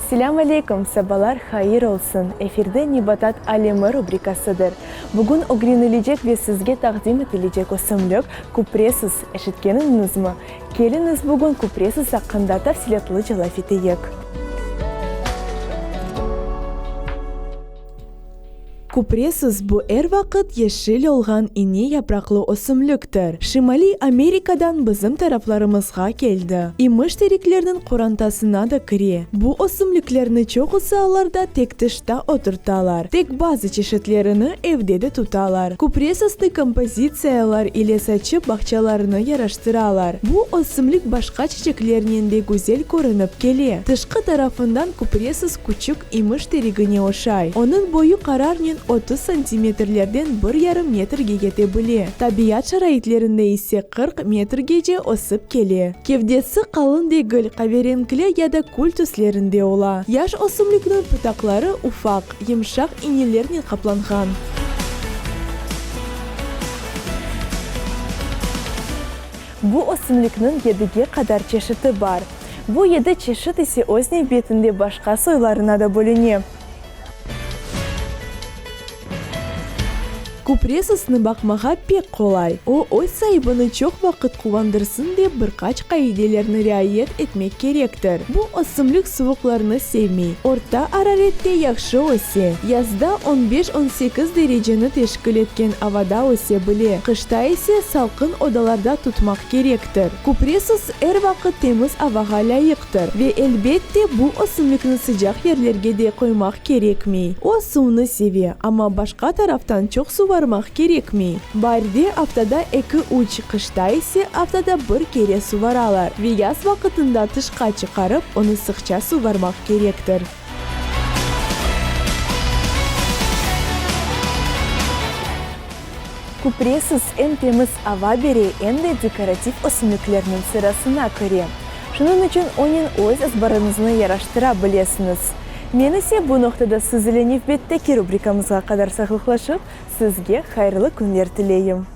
Ассаламу алейкум, сабалар хайыр олсын. Эфирде Небатат алемі рубрикасыдыр. Бүгін огренележек ве сізге тақдим етілежек осымлық купресіз әшіткеніңізмі? Келіңіз бүгін купресіз ақында тәфсилатлы жалаф етейік. Купресус бу вақыт ешіл олған ине япраклы осымлықтыр. Шимали Америкадан бізім тарафларымызға келді. Имыш тереклердің қорантасына да кіре. Бу осымлықлеріні чоғысы аларда тек тышта отырталар. Тек базы чешетлеріні евдеді тұталар. Купресусты композициялар или сачы бақчаларыны яраштыралар. Бу осымлық башқа чечеклерінен де гүзел көрініп келе. Тышқы тарафындан купресус күчік имыш терегіне ошай. Оның бойы қарарнен 30 сантиметрлерден 1,5 метрге кете біле. Табият шарайтлерінде есе 40 метргеже осып келе. Кевдесі қалын дегіл, қаверенкілі яда көл төслерінде ола. Яш осымлықның пұтақлары уфақ, емшақ инелерінен қапланған. Бу осымлықның едіге қадар чешіті бар. Бу еді чешіт есе өзіне бетінде башқа сойларына да бөліне. Купресусны бақмаға пек қолай. О өз сайыбыны чоқ вақыт қуандырсын деп бірқач қайделеріні riayet етмек керектір. Бұл осымлық суықларыны sevмей. Орта араретте яқшы өсе. Язда 15-18 дәрежені тешкіл еткен авада өсе біле. Қышта есе салқын одаларда тұтмақ керектір. Купресус вақыт теміз аваға лайықтыр. Ве әлбетте бұл осымлықны sıcak ерлерге де қоймақ керекмей. О суыны севе, ама башқа тарафтан чоқ су varmaq gerekmi? Barde haftada 2-3, kışta ise haftada 1 kere su varalar ve yaz vakitinde tışqa çıkarıp onu sıkça su varmaq gerektir. Купресус en temiz ava beri en de dekoratif osumluklarının sırasına kire. Şunun için onun öz azbarınızını yaraştıra bilesiniz. Men ise bu noktada sizle Nefbetteki rubrikamızga kadar sağlıklaşıp sizge hayırlı günler tileyim.